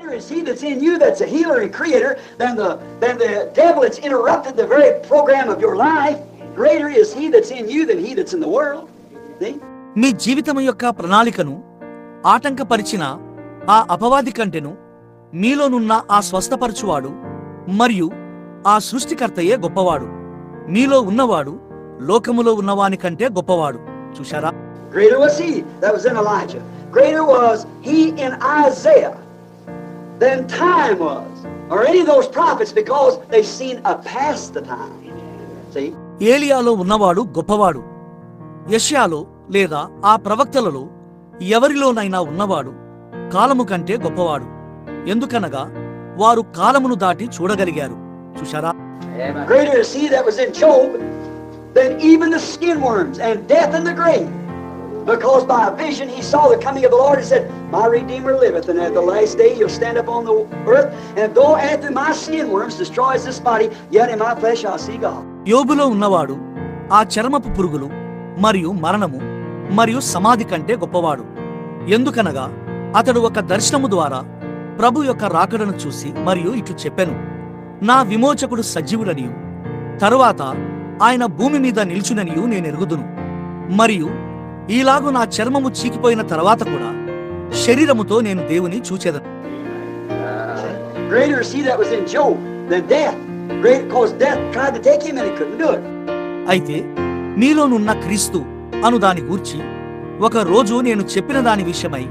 Greater is he that's in you, that's a healer and creator, than the devil that's interrupted the very program of your life. Greater is he that's in you than he that's in the world. See? మీ జీవితం యొక్క ప్రణాళికను ఆటంకపరిచిన ఆ అపవాది కంటెను మీలోనున్న ఆ స్వస్థపరచువాడు మరియు ఆ సృష్టికర్తయే గొప్పవాడు. మీలో ఉన్నవాడు లోకములో ఉన్నవాని కంటే గొప్పవాడు. చూశారా? Greater was he that was in Elijah. Greater was he in Isaiah than time was, or any of those prophets, because they've seen a past the time. See? ఏలియాలో ఉన్నవాడు గొప్పవాడు. యెషయాలో లేదా ఆ ప్రవక్తలలో ఎవరిలోనైనా ఉన్నవాడు కాలము కంటే గొప్పవాడు. ఎందుకనగా వారు కాలమును దాటి చూడగలిగారు. చూశారా? Greater is he that was in Job than even the skin worms and death and the grave. Because by a vision he saw the coming of the Lord and said, my Redeemer liveth, and at the last day he'll stand up on the earth, and though after my skin worms destroys this body, yet in my flesh I'll see God. యోబులో ఉన్నవాడు ఆ చర్మపు పురుగులు మరియు మరణము మరియు సమాధి కంటే గొప్పవాడు. ఎందుకనగా అతడు ఒక దర్శనము ద్వారా ప్రభు యొక్క రాకడను చూసి మరియు ఇట్లు చెప్పెను, నా విమోచకుడు సజీవుడనియు తరువాత ఆయన భూమి మీద నిల్చుననియు నేను ఎరుగుదును, మరియు ఈలాగు నా చర్మము చీకిపోయిన తర్వాత కూడా శరీరముతో నేను దేవుని చూచెదను. Greater is he that was in Job than death. Great because death tried to take him and he couldn't do it. అయితే మీలోనున్న క్రీస్తు అను దాని గూర్చి ఒక రోజు నేను చెప్పిన దాని విషయమై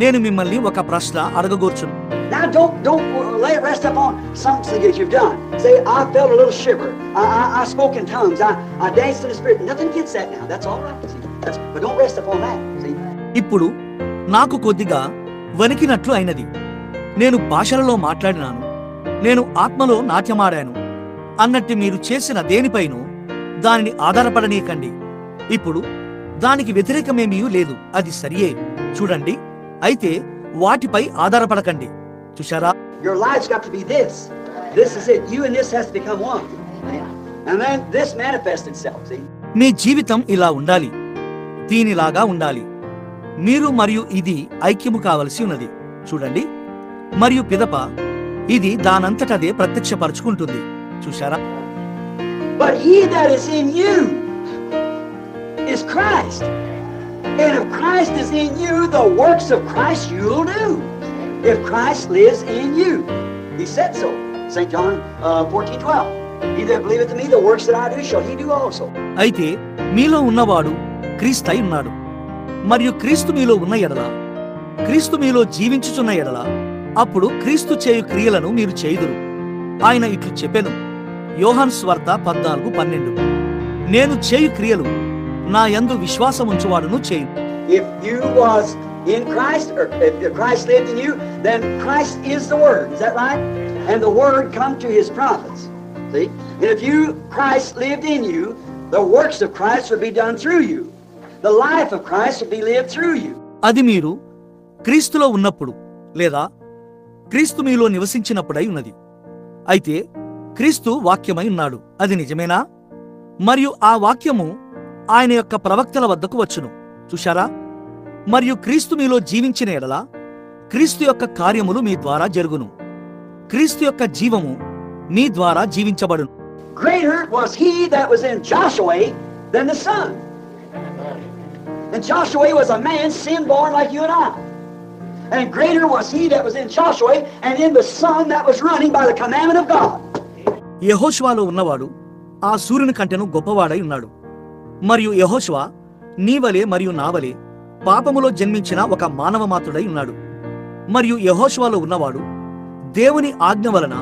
నేను మిమ్మల్ని ఒక ప్రశ్న అడగగోర్చును. Now don't lay it rest upon something that you've done. Say, I felt a little shiver. I spoke in tongues. I danced in the spirit. Nothing gets that now. That's all right. See? But don't rest upon that. See? ఇప్పుడు నాకు కొద్దిగా వణికినట్లు అయినది. నేను భాషలలో మాట్లాడినాను, నేను ఆత్మలో నాట్యమాడాను అన్నట్టు మీరు చేసిన దేనిపైనో దానిని ఆధారపడనీయకండి. ఇప్పుడు దానికి వ్యతిరేకమేమీ లేదు, అది సరియే. చూడండి, అయితే వాటిపై ఆధారపడకండి. చూశారా? Your life's got to be this. This is it. You and this has to become one. And then this manifests itself. See? మీ జీవితం ఇలా ఉండాలి, దీనిలాగా ఉండాలి. మీరు మరియు ఇది ఐక్యము కావలసి ఉన్నది. చూడండి, మరియు పిదప ఇది దానంతటదే ప్రత్యక్షపరచుకుంటుంది. చూశారా? But he that is in you is Christ. And if Christ is in you, the works of Christ you'll do. If Christ lives in you. He said so. St. John 14:12. He that believeth in me, the works that I do shall he do also. అయితే మీలో ఉన్నవాడు క్రీస్తై ఉన్నాడు, మరియు క్రీస్తు మీలో ఉన్న ఎడల, క్రీస్తు మీలో జీవించుచున్న ఎడల, అప్పుడు క్రీస్తు చేయు క్రియలను మీరు చేయుదురు. ఆయన ఇట్లు చెప్పెను, యోహాను సువార్త 14:12, నేను చేయు క్రియలు నా యందు విశ్వాసముంచువాడును చేయు. If you was in Christ, or if Christ lived in you, then Christ is the Word. Is that right? And the Word come to His prophets. See? And if Christ lived in you, the works of Christ would be done through you. The life of Christ would be lived through you. అది మీరు క్రీస్తులో ఉన్నప్పుడు లేదా క్రీస్తు మీలో నివసించినప్పుడై ఉన్నది. అయితే క్రీస్తు వాక్యమై ఉన్నాడు, అది నిజమేనా? మరియు ఆ వాక్యము ఆయన యొక్క ప్రవక్తల వద్దకు వచ్చును. చూశారా? మరియు క్రీస్తు మీలో జీవించిన ఎడల క్రీస్తు యొక్క కార్యములు మీ ద్వారా జరుగును. క్రీస్తు యొక్క జీవము మీ ద్వారా జీవించబడును. Greater was he that was in Joshua than the Son. And Joshua was a man sin-born like you and I. And greater was he that was in Joshua and in the Son that was running by the commandment of God. యెహోషువలో ఉన్నవాడు ఆ సూర్యుని కంటెను గొప్పవాడై ఉన్నాడు. మరియు యెహోషువ నీవలే మరియు నావలే పాపములో జన్మించిన ఒక మానవ మాత్రుడై ఉన్నాడు. మరియు యెహోషువలో ఉన్నవాడు దేవుని ఆజ్ఞ వలన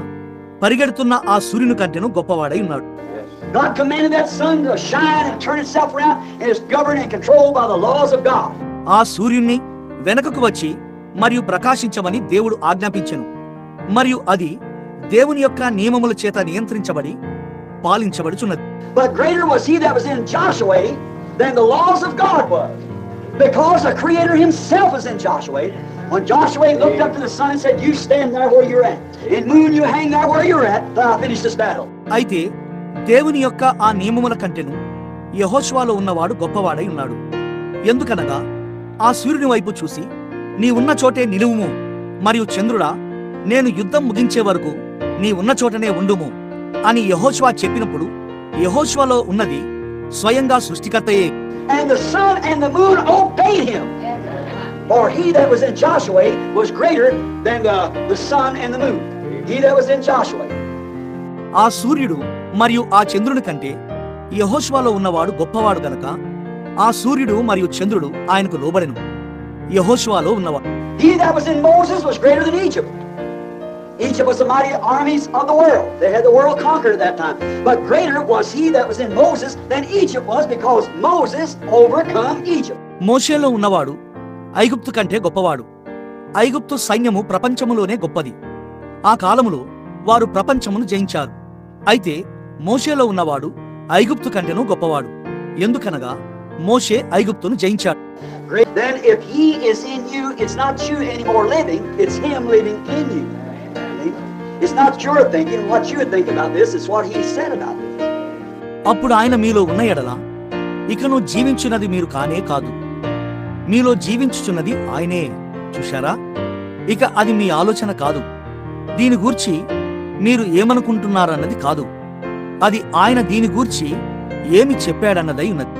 పరిగెడుతున్న ఆ సూర్యుని కంటెను గొప్పవాడై ఉన్నాడు. God commanded that sun to shine and turn itself around and is governed and controlled by the laws of God. ఆ సూర్యుని వెనకకు వచ్చి మరియు ప్రకాశించమని దేవుడు ఆజ్ఞాపించెను. మరియు అది దేవుని యొక్క నియమముల చేత నియంత్రించబడి పాలించబడుచున్నది. But greater was he that was in Joshua than the laws of God was. Because the Creator himself was in Joshua. When Joshua looked up to the sun and said, you stand there where you're at. And moon, you hang there where you're at. Then I'll finish this battle. అయితే దేవుని యొక్క ఆ నియమముల కంటెను యెహోషువలో ఉన్నవాడు గొప్పవాడై ఉన్నాడు. ఎందుకనగా ఆ సూర్యుని వైపు చూసి నీ ఉన్న చోటే నిలువుము, మరియు చంద్రుడా నేను యుద్ధం ముగించే వరకు నీ ఉన్న చోటనే ఉండుము అని యెహోషువ చెప్పినప్పుడు యెహోషువలో ఉన్నది స్వయంగా సృష్టికర్తయే. And the sun and the moon obeyed him. For he that was in Joshua was greater than the sun and the moon. He that was in Joshua. ఆ సూర్యుడు మరియు ఆ చంద్రుని కంటే యెహోషువలో ఉన్నవాడు గొప్పవాడు గనక ఆ సూర్యుడు మరియు చంద్రుడు ఆయనకు లోబడెను. యెహోషువలో ఉన్నవాడు. He that was in Moses was greater than Egypt. Egypt was the mighty armies of the world. They had the world conquered at that time. But greater was he that was in Moses than Egypt was, because Moses overcome Egypt. మోషేలో ఉన్నవాడు ఐగుప్తు కంటే గొప్పవాడు. ఐగుప్తు సైన్యము ప్రపంచములోనే గొప్పది. ఆ కాలములో వారు ప్రపంచమును జయించారు. అయితే మోషేలో ఉన్నవాడు ఐగుప్తు కంటేనూ గొప్పవాడు. ఎందుకనగా మోషే ఐగుప్తును జయించాడు. Then if he is in you, it's not you anymore living, it's him living in you. It's not your thinking what you think about this, it's what he said about this. అప్పుడు ఆయన మీలో ఉన్న ఎడల ఇకను జీవించున్నది మీరు కానే కాదు, మీలో జీవించుచున్నది ఆయనే. చూశారా? ఇక అది మీ ఆలోచన కాదు, దీని గూర్చి మీరు ఏమనుకుంటున్నారన్నది కాదు, అది ఆయన దీని గూర్చి ఏమి చెప్పాడన్నదై ఉన్నది.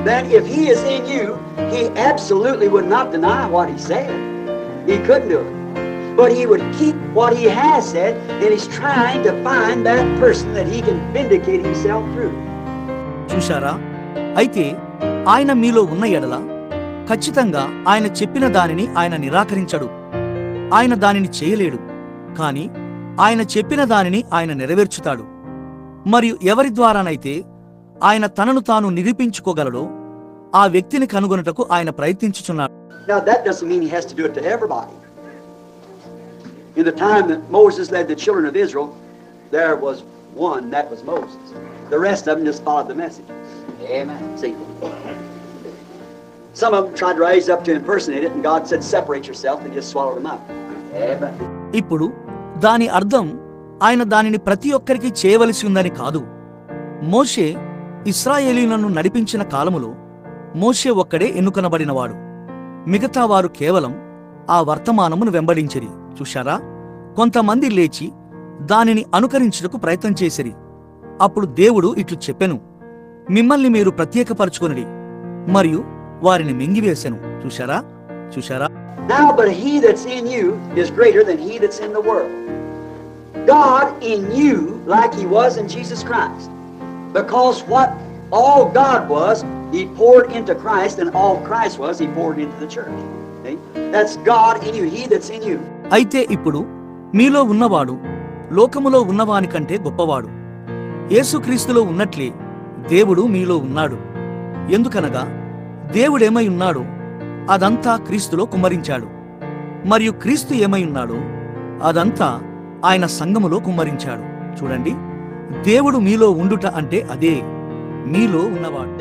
Then if he is in you, he absolutely would not deny what he said. He couldn't do it. But he would keep what he has said, and he's trying to find that person that he can vindicate himself through. చూశారా? అయితే ఆయన మీలో ఉన్న ఎడల ఖచ్చితంగా ఆయన చెప్పిన దానిని ఆయన నిరాకరించడు. ఆయన దానిని చేయలేడు, కాని ఆయన చెప్పిన దానిని ఆయన నెరవేర్చుతాడు. మరియు ఎవరి ద్వారానైతే ఆయన తనను తాను నిరూపించుకోగలడో ఆ వ్యక్తిని కనుగొనుటకు ఆయన ప్రయత్నించుచున్నాడు. Now that doesn't mean he has to do it to everybody. In the time that Moses led the children of Israel, there was one, that was Moses. The rest of them just followed the message. Amen. See, some of them tried to rise up to impersonate it, and God said, separate yourself, and just swallowed them up. Amen. ఇప్పుడు దాని అర్థం ఆయన దానిని ప్రతి ఒక్కరికి చేయవలసి ఉందని కాదు. మోషే ఇశ్రాయేలీయులను నడిపించిన కాలములో మోషే ఒక్కడే ఎన్నుకొనబడినవాడు. మిగతా వారు కేవలం ఆ వర్తమానమును వెంబడించిరి. చూశారా? కొంతమంది లేచి దానిని అనుకరించుటకు ప్రయత్నం చేసిరి. అప్పుడు దేవుడు ఇట్లు చెప్పెను, మిమ్మల్ని మీరు ప్రత్యేకపరచుకొనిడి, మరియు వారిని మింగివేసెను. చూశారా? చూశారా? Now but he that's in you is greater than he that's in the world. God in you like he was in Jesus Christ. Because what all God was, he poured into Christ, and all Christ was, he poured into the church. See? That's God in you, he that's in you. అయితే ఇప్పుడు మీలో ఉన్నవాడు లోకములో ఉన్నవాని కంటే గొప్పవాడు. యేసుక్రీస్తులో ఉన్నట్లే దేవుడు మీలో ఉన్నాడు. ఎందుకనగా దేవుడేమై ఉన్నాడో అదంతా క్రీస్తులో కుమ్మరించాడు, మరియు క్రీస్తు ఏమై ఉన్నాడో అదంతా ఆయన సంఘములో కుమ్మరించాడు. చూడండి, దేవుడు మీలో ఉండుట అంటే అదే, మీలో ఉన్నవాడు.